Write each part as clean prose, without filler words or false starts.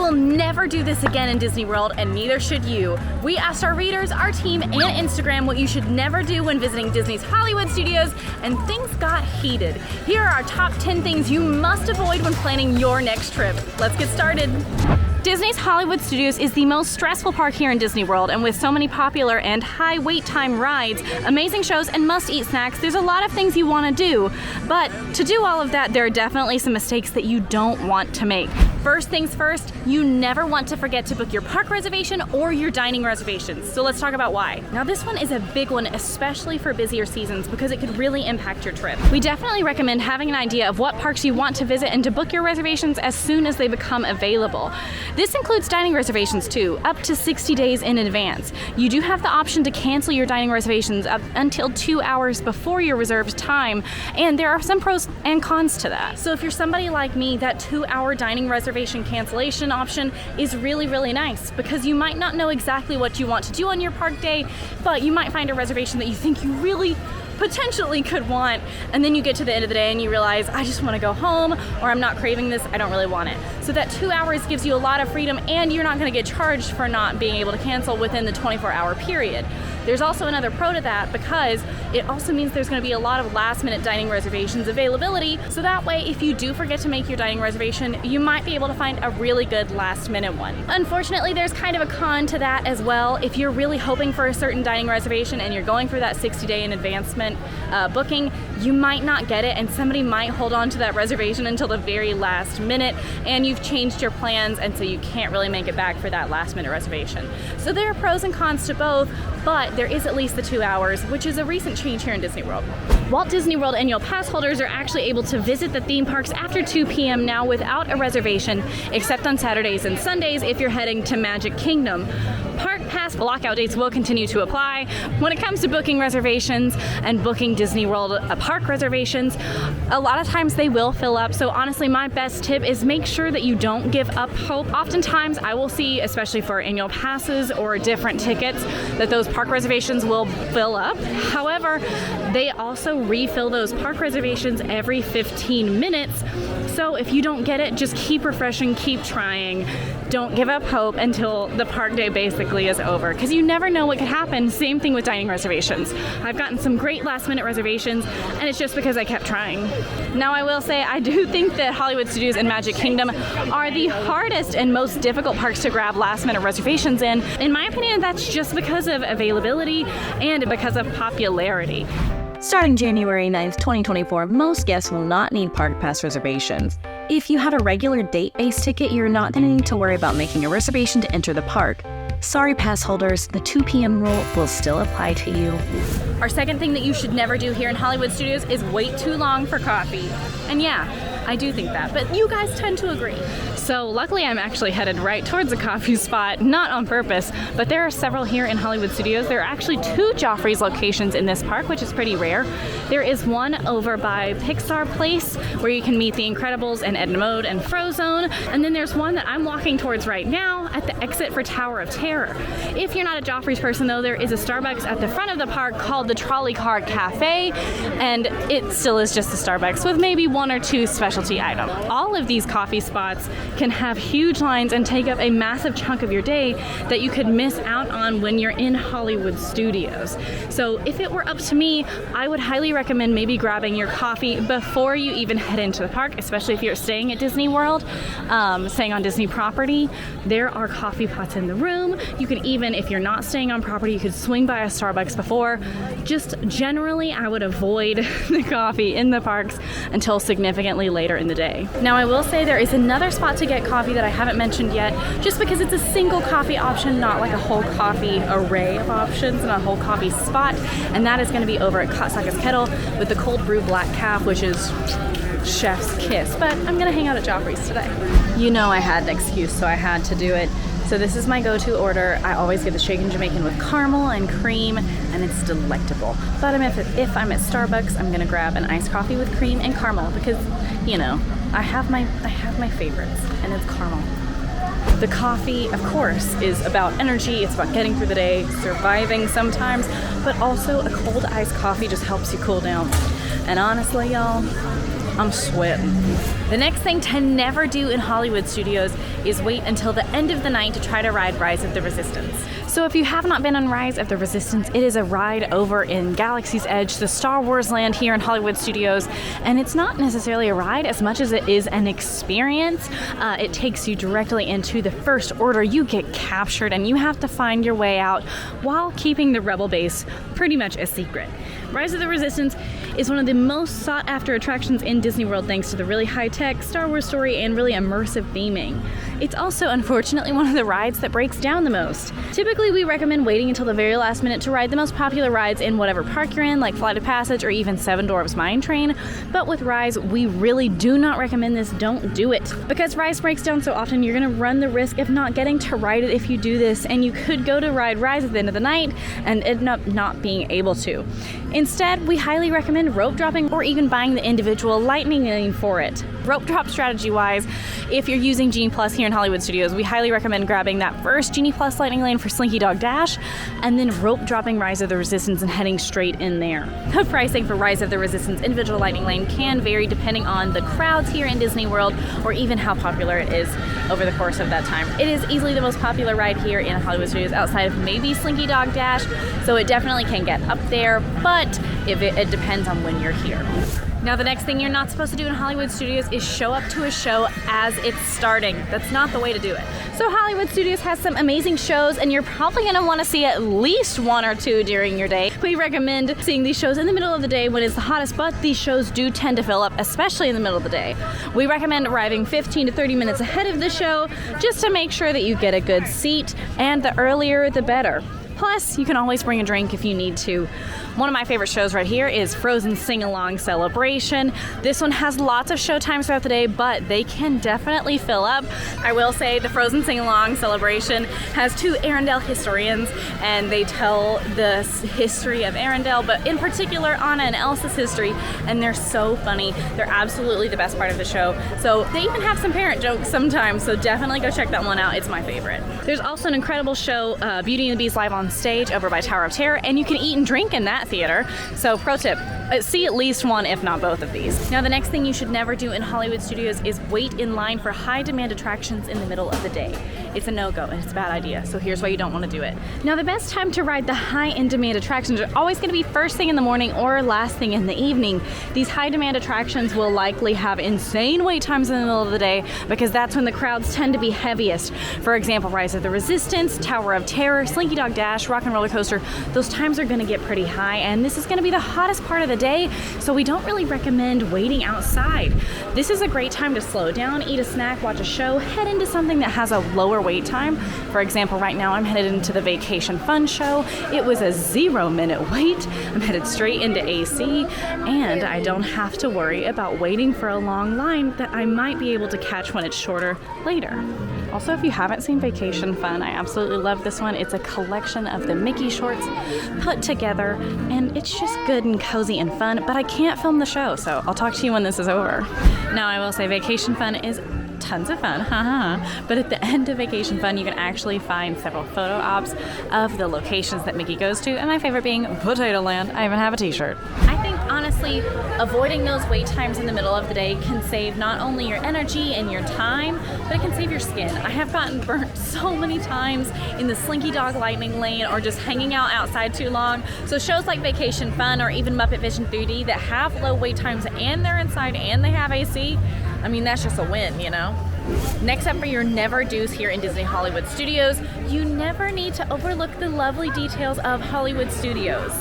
will never do this again in Disney World, and neither should you. We asked our readers, our team, and Instagram what you should never do when visiting Disney's Hollywood Studios, and things got heated. Here are our top 10 things you must avoid when planning your next trip. Let's get started. Disney's Hollywood Studios is the most stressful park here in Disney World, and with so many popular and high wait time rides, amazing shows, and must-eat snacks, there's a lot of things you want to do. But to do all of that, there are definitely some mistakes that you don't want to make. First things first, you never want to forget to book your park reservation or your dining reservations. So let's talk about why. Now this one is a big one, especially for busier seasons, because it could really impact your trip. We definitely recommend having an idea of what parks you want to visit and to book your reservations as soon as they become available. This includes dining reservations too, up to 60 days in advance. You do have the option to cancel your dining reservations up until 2 hours before your reserved time, and there are some pros and cons to that. So if you're somebody like me, that 2-hour dining reservation cancellation option is really, really nice, because you might not know exactly what you want to do on your park day, but you might find a reservation that you think you really potentially could want, and then you get to the end of the day and you realize, I just want to go home, or I'm not craving this, I don't really want it. So that 2 hours gives you a lot of freedom, and you're not going to get charged for not being able to cancel within the 24-hour period. There's also another pro to that, because it also means there's going to be a lot of last-minute dining reservations availability, so that way if you do forget to make your dining reservation, you might be able to find a really good last-minute one. Unfortunately, there's kind of a con to that as well. If you're really hoping for a certain dining reservation and you're going for that 60-day in advancement booking, you might not get it, and somebody might hold on to that reservation until the very last minute, and you've changed your plans, and so you can't really make it back for that last-minute reservation. So there are pros and cons to both, but there is at least the 2 hours, which is a recent change here in Disney World. Walt Disney World annual pass holders are actually able to visit the theme parks after 2 p.m. now without a reservation, except on Saturdays and Sundays if you're heading to Magic Kingdom. Park pass blockout dates will continue to apply. When it comes to booking reservations and booking Disney World park reservations, a lot of times they will fill up. So honestly, my best tip is make sure that you don't give up hope. Oftentimes I will see, especially for annual passes or different tickets, that those park reservations will fill up. However, they also refill those park reservations every 15 minutes. So if you don't get it, just keep refreshing, keep trying. Don't give up hope until the park day basically is over, because you never know what could happen. Same thing with dining reservations. I've gotten some great last minute reservations, and it's just because I kept trying. Now I will say, I do think that Hollywood Studios and Magic Kingdom are the hardest and most difficult parks to grab last minute reservations in. In my opinion, that's just because of availability and because of popularity. Starting January 9th, 2024, most guests will not need park pass reservations. If you have a regular date-based ticket, you're not going to need to worry about making a reservation to enter the park. Sorry, pass holders, the 2 p.m. rule will still apply to you. Our second thing that you should never do here in Hollywood Studios is wait too long for coffee. And yeah, I do think that, but you guys tend to agree. So luckily I'm actually headed right towards a coffee spot, not on purpose, but there are several here in Hollywood Studios. There are actually 2 Joffrey's locations in this park, which is pretty rare. There is one over by Pixar Place, where you can meet the Incredibles and Edna Mode and Frozone, and then there's one that I'm walking towards right now at the exit for Tower of Terror. If you're not a Joffrey's person though, there is a Starbucks at the front of the park called the Trolley Car Cafe, and it still is just a Starbucks with maybe 1 or 2 specialty items. All of these coffee spots can have huge lines and take up a massive chunk of your day that you could miss out on when you're in Hollywood Studios. So if it were up to me, I would highly recommend maybe grabbing your coffee before you even head into the park, especially if you're staying at Disney World, staying on Disney property. There are coffee pots in the room. You could even, if you're not staying on property, you could swing by a Starbucks before. Just generally, I would avoid the coffee in the parks until significantly later in the day. Now I will say there is another spot to get coffee that I haven't mentioned yet, just because it's a single coffee option, not like a whole coffee array of options and a whole coffee spot, and that is going to be over at Saka's Kettle with the cold brew black calf, which is chef's kiss. But I'm gonna hang out at Joffrey's today. You know I had an excuse, so I had to do it. So this is my go-to order. I always get the shaken Jamaican with caramel and cream, and it's delectable. But if I'm at Starbucks, I'm gonna grab an iced coffee with cream and caramel because, you know, I have my favorites, and it's caramel. The coffee, of course, is about energy. It's about getting through the day, surviving sometimes, but also a cold iced coffee just helps you cool down. And honestly, y'all, I'm sweating. The next thing to never do in Hollywood studios is wait until the end of the night to try to ride Rise of the Resistance. So if you have not been on Rise of the Resistance, it is a ride over in Galaxy's Edge, the Star Wars land here in Hollywood studios, and it's not necessarily a ride as much as it is an experience. It takes you directly into the First Order. You get captured and you have to find your way out while keeping the Rebel base pretty much a secret. Rise of the Resistance is one of the most sought after attractions in Disney World thanks to the really high-tech Star Wars story and really immersive theming. It's also unfortunately one of the rides that breaks down the most. Typically we recommend waiting until the very last minute to ride the most popular rides in whatever park you're in, like Flight of Passage or even Seven Dwarfs Mine Train, but with Rise we really do not recommend this. Don't do it. Because Rise breaks down so often, you're going to run the risk of not getting to ride it if you do this, and you could go to ride Rise at the end of the night and end up not being able to. Instead, we highly recommend rope dropping or even buying the individual lightning lane for it. Rope drop strategy wise, if you're using Genie Plus here in Hollywood Studios, we highly recommend grabbing that first Genie Plus lightning lane for Slinky Dog Dash and then rope dropping Rise of the Resistance and heading straight in there. The pricing for Rise of the Resistance individual lightning lane can vary depending on the crowds here in Disney World or even how popular it is over the course of that time. It is easily the most popular ride here in Hollywood Studios outside of maybe Slinky Dog Dash, so it definitely can get up there, but if it depends on when you're here. Now the next thing you're not supposed to do in Hollywood Studios is show up to a show as it's starting. That's not the way to do it. So Hollywood Studios has some amazing shows and you're probably going to want to see at least one or two during your day. We recommend seeing these shows in the middle of the day when it's the hottest, but these shows do tend to fill up, especially in the middle of the day. We recommend arriving 15 to 30 minutes ahead of the show just to make sure that you get a good seat, and the earlier the better. Plus, you can always bring a drink if you need to. One of my favorite shows right here is Frozen Sing-Along Celebration. This one has lots of show times throughout the day, but they can definitely fill up. I will say the Frozen Sing-Along Celebration has two Arendelle historians, and they tell the history of Arendelle, but in particular Anna and Elsa's history, and they're so funny. They're absolutely the best part of the show. So they even have some parent jokes sometimes, so definitely go check that one out. It's my favorite. There's also an incredible show, Beauty and the Beast live on stage over by Tower of Terror, and you can eat and drink in that theater. So pro tip, see at least one if not both of these. Now the next thing you should never do in Hollywood Studios is wait in line for high demand attractions in the middle of the day. It's a no-go and it's a bad idea, so here's why you don't want to do it. Now the best time to ride the high in demand attractions are always going to be first thing in the morning or last thing in the evening. These high demand attractions will likely have insane wait times in the middle of the day because that's when the crowds tend to be heaviest. For example, Rise of the Resistance, Tower of Terror, Slinky Dog Dash, Rock and Roller Coaster, those times are going to get pretty high, and this is going to be the hottest part of the day, so we don't really recommend waiting outside. This is a great time to slow down, eat a snack, watch a show, head into something that has a lower wait time. For example, right now I'm headed into the Vacation Fun show. It was a 0-minute wait. I'm headed straight into AC, and I don't have to worry about waiting for a long line that I might be able to catch when it's shorter later. Also, if you haven't seen Vacation Fun, I absolutely love this one. It's a collection of the Mickey shorts put together, and it's just good and cozy and fun, but I can't film the show, so I'll talk to you when this is over. Now, I will say Vacation Fun is tons of fun, but at the end of Vacation Fun, you can actually find several photo ops of the locations that Mickey goes to, and my favorite being Potato Land. I even have a t-shirt. I think, honestly, avoiding those wait times in the middle of the day can save not only your energy and your time, but it can save your skin. I have gotten burnt so many times in the Slinky Dog Lightning Lane or just hanging out outside too long. So shows like Vacation Fun or even Muppet Vision 3D that have low wait times and they're inside and they have AC, I mean, that's just a win, you know? Next up for your never do's here in Disney Hollywood Studios, you never need to overlook the lovely details of Hollywood Studios.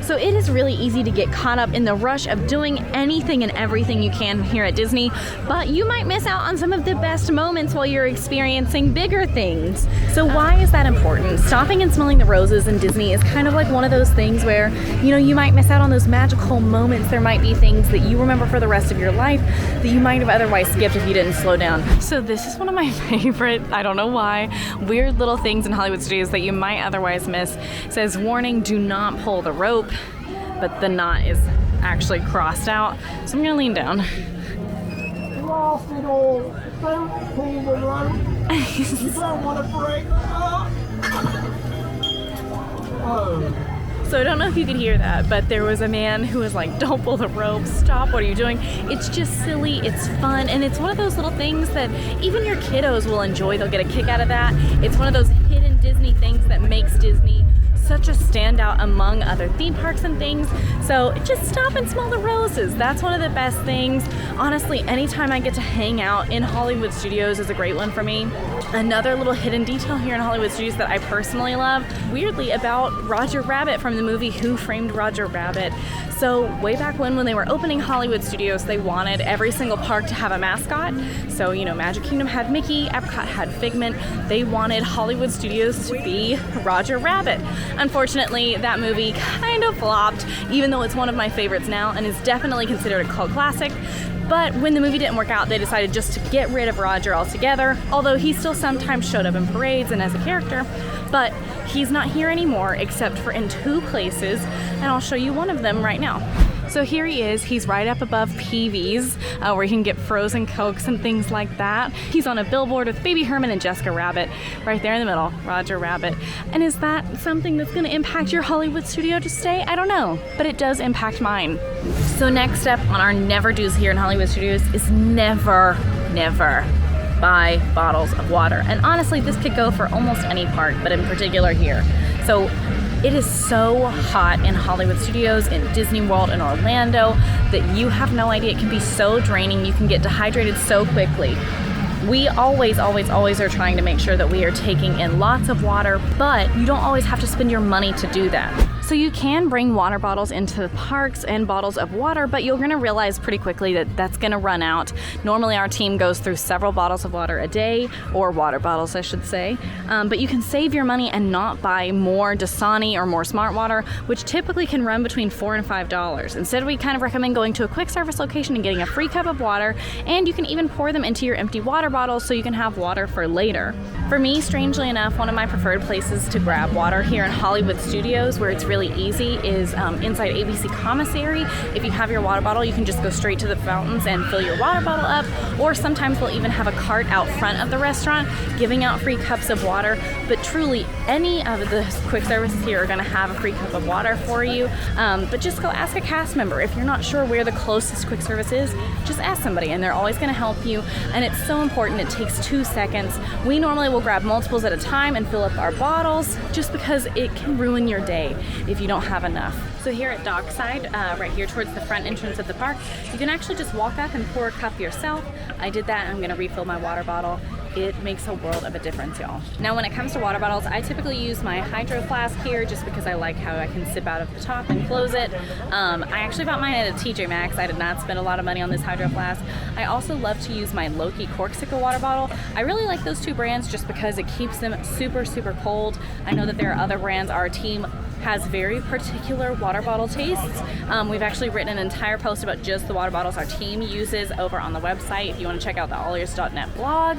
So it is really easy to get caught up in the rush of doing anything and everything you can here at Disney, but you might miss out on some of the best moments while you're experiencing bigger things. So why is that important? Stopping and smelling the roses in Disney is kind of like one of those things where, you know, you might miss out on those magical moments. There might be things that you remember for the rest of your life that you might have otherwise skipped if you didn't slow down. So this is one of my favorite, I don't know why, weird little things in Hollywood Studios that you might otherwise miss. It says, warning, do not pull the rope, but the knot is actually crossed out. So I'm gonna lean down. Lost it all. Don't pull the rope. You don't want to break. Oh. So I don't know if you could hear that, but there was a man who was like, don't pull the rope, stop, what are you doing? It's just silly, it's fun, and it's one of those little things that even your kiddos will enjoy. They'll get a kick out of that. It's one of those hidden Disney things that makes Disney such a standout among other theme parks and things. So just stop and smell the roses. That's one of the best things. Honestly, anytime I get to hang out in Hollywood Studios is a great one for me. Another little hidden detail here in Hollywood Studios that I personally love, weirdly, about Roger Rabbit from the movie Who Framed Roger Rabbit. So way back when they were opening Hollywood Studios, they wanted every single park to have a mascot. So, you know, Magic Kingdom had Mickey, Epcot had Figment. They wanted Hollywood Studios to be Roger Rabbit. Unfortunately, that movie kind of flopped, even though it's one of my favorites now and is definitely considered a cult classic. But when the movie didn't work out, they decided just to get rid of Roger altogether, although he still sometimes showed up in parades and as a character. But he's not here anymore except for in 2 places, and I'll show you one of them right now. So here he is. He's right up above Peavy's, where you can get frozen Cokes and things like that. He's on a billboard with Baby Herman and Jessica Rabbit right there in the middle, Roger Rabbit. And is that something that's going to impact your Hollywood studio to stay? I don't know, but it does impact mine. So next step on our never do's here in Hollywood Studios is never buy bottles of water. And honestly, this could go for almost any park, but in particular here. So it is so hot in Hollywood Studios, in Disney World, in Orlando, that you have no idea. It can be so draining. You can get dehydrated so quickly. We always are trying to make sure that we are taking in lots of water, but you don't always have to spend your money to do that. So you can bring water bottles into the parks and bottles of water, but you're gonna realize pretty quickly that that's gonna run out. Normally our team goes through several bottles of water a day, or water bottles I should say, but you can save your money and not buy more Dasani or more Smart Water, which typically can run between $4 and $5. Instead, we kind of recommend going to a quick service location and getting a free cup of water, and you can even pour them into your empty water bottles so you can have water for later. For me, strangely enough, one of my preferred places to grab water here in Hollywood Studios, where it's really easy, is inside ABC Commissary. If you have your water bottle, you can just go straight to the fountains and fill your water bottle up, or sometimes they'll even have a cart out front of the restaurant giving out free cups of water. But truly, any of the quick services here are going to have a free cup of water for you. But just go ask a cast member. If you're not sure where the closest quick service is, just ask somebody and they're always going to help you. And it's so important. It takes 2 seconds. We normally will grab multiples at a time and fill up our bottles, just because it can ruin your day if you don't have enough. So here at Dockside, right here towards the front entrance of the park, you can actually just walk up and pour a cup yourself. I did that. I'm going to refill my water bottle. It makes a world of a difference, y'all. Now, when it comes to water bottles, I typically use my Hydro Flask here just because I like how I can sip out of the top and close it. I actually bought mine at a TJ Maxx. I did not spend a lot of money on this Hydro Flask. I also love to use my Loki Corksicle water bottle. I really like those 2 brands just because it keeps them super cold. I know that there are other brands. Our team has very particular water bottle tastes. We've actually written an entire post about just the water bottles our team uses over on the website if you want to check out the AllEars.net blog.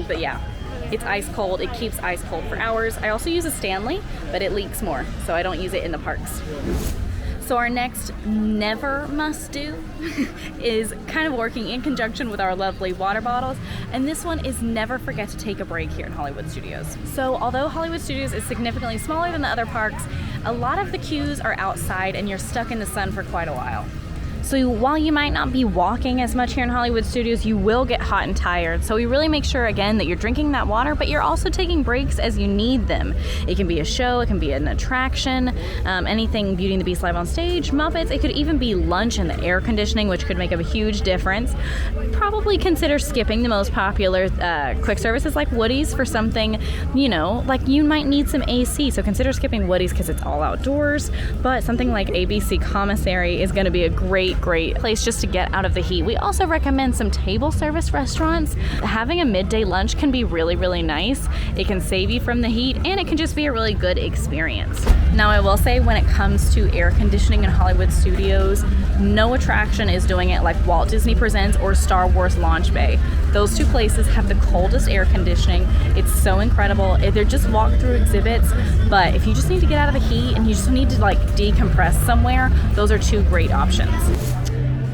But yeah, it's ice cold. It keeps ice cold for hours. I also use a Stanley, but it leaks more, so I don't use it in the parks. So our next never must do is kind of working in conjunction with our lovely water bottles. And this one is never forget to take a break here in Hollywood Studios. So although Hollywood Studios is significantly smaller than the other parks, a lot of the queues are outside and you're stuck in the sun for quite a while. So while you might not be walking as much here in Hollywood Studios, you will get hot and tired. So we really make sure, again, that you're drinking that water, but you're also taking breaks as you need them. It can be a show, it can be an attraction, anything Beauty and the Beast live on stage, Muppets. It could even be lunch and the air conditioning, which could make a huge difference. Probably consider skipping the most popular quick services like Woody's for something, you know, like you might need some AC. So consider skipping Woody's because it's all outdoors, but something like ABC Commissary is going to be a great place just to get out of the heat. We also recommend some table service restaurants. Having a midday lunch can be really nice. It can save you from the heat and it can just be a really good experience. Now I will say, when it comes to air conditioning in Hollywood Studios, no attraction is doing it like Walt Disney Presents or Star Wars Launch Bay. Those 2 places have the coldest air conditioning. It's so incredible. They're just walk-through exhibits, but if you just need to get out of the heat and you just need to like decompress somewhere, those are 2 great options.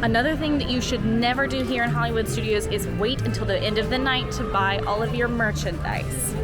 Another thing that you should never do here in Hollywood Studios is wait until the end of the night to buy all of your merchandise.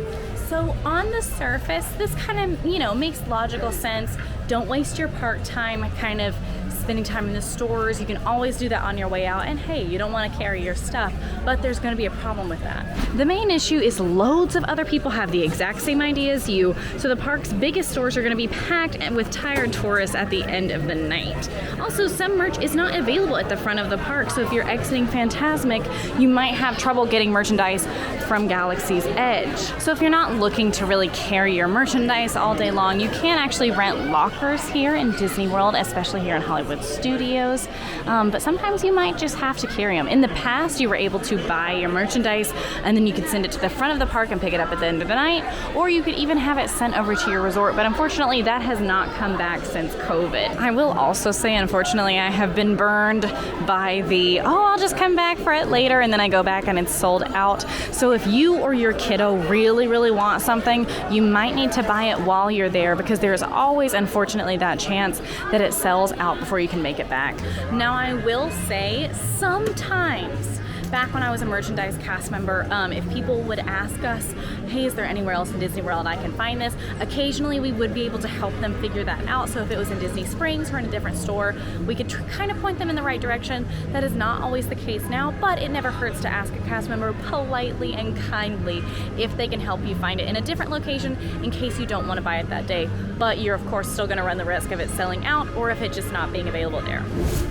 So on the surface, this kind of, makes logical sense. Don't waste your park time kind of spending time in the stores. You can always do that on your way out, and hey, you don't want to carry your stuff, but there's going to be a problem with that. The main issue is loads of other people have the exact same idea as you, so the park's biggest stores are going to be packed with tired tourists at the end of the night. Also, some merch is not available at the front of the park, so if you're exiting Fantasmic, you might have trouble getting merchandise from Galaxy's Edge. So if you're not looking to really carry your merchandise all day long, you can actually rent lockers here in Disney World, especially here in Hollywood Studios, but sometimes you might just have to carry them. In the past, you were able to buy your merchandise and then you could send it to the front of the park and pick it up at the end of the night, or you could even have it sent over to your resort, but unfortunately that has not come back since COVID. I will also say, unfortunately, I have been burned by the, I'll just come back for it later, and then I go back and it's sold out. So if you or your kiddo really, really want something, you might need to buy it while you're there, because there's always, unfortunately, that chance that it sells out before you can make it back. Now, I will say, sometimes, back when I was a merchandise cast member, if people would ask us, hey, is there anywhere else in Disney World I can find this? Occasionally we would be able to help them figure that out. So if it was in Disney Springs or in a different store, we could kind of point them in the right direction. That is not always the case now, but it never hurts to ask a cast member politely and kindly if they can help you find it in a different location in case you don't want to buy it that day. But you're of course still going to run the risk of it selling out or if it just not being available there.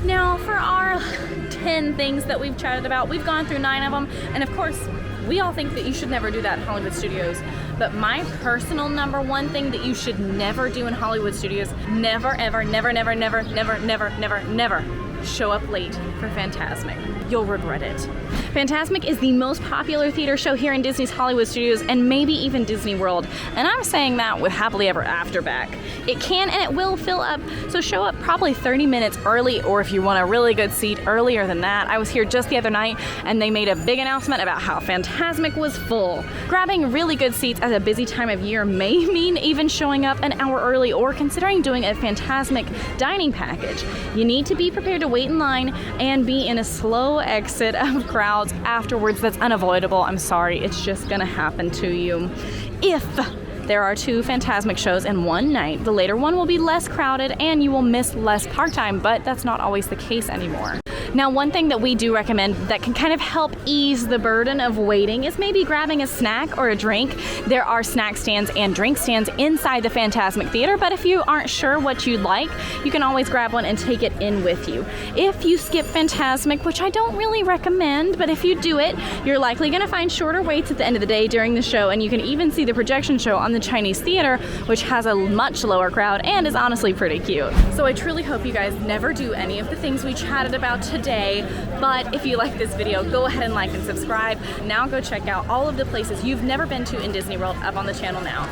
Now, for our 10 things that we've chatted about, we've gone through 9 of them, and of course we all think that you should never do that in Hollywood Studios, but my personal number one thing that you should never do in Hollywood Studios, never ever, never, never, never, never, never, never, never show up late for Fantasmic. You'll regret it. Fantasmic is the most popular theater show here in Disney's Hollywood Studios and maybe even Disney World. And I'm saying that with happily ever after back. It can and it will fill up, so show up probably 30 minutes early, or if you want a really good seat, earlier than that. I was here just the other night and they made a big announcement about how Fantasmic was full. Grabbing really good seats at a busy time of year may mean even showing up an hour early or considering doing a Fantasmic dining package. You need to be prepared to wait in line and be in a slow exit of crowds afterwards. That's unavoidable. I'm sorry, it's just gonna happen to you. If there are 2 Fantasmic shows in one night, the later one will be less crowded and you will miss less park time, but that's not always the case anymore. Now, one thing that we do recommend that can kind of help ease the burden of waiting is maybe grabbing a snack or a drink. There are snack stands and drink stands inside the Fantasmic Theater, but if you aren't sure what you'd like, you can always grab one and take it in with you. If you skip Fantasmic, which I don't really recommend, but if you do it, you're likely going to find shorter waits at the end of the day during the show, and you can even see the projection show on the Chinese Theater, which has a much lower crowd and is honestly pretty cute. So I truly hope you guys never do any of the things we chatted about today, but if you like this video, go ahead and like and subscribe. Now go check out all of the places you've never been to in Disney World up on the channel now.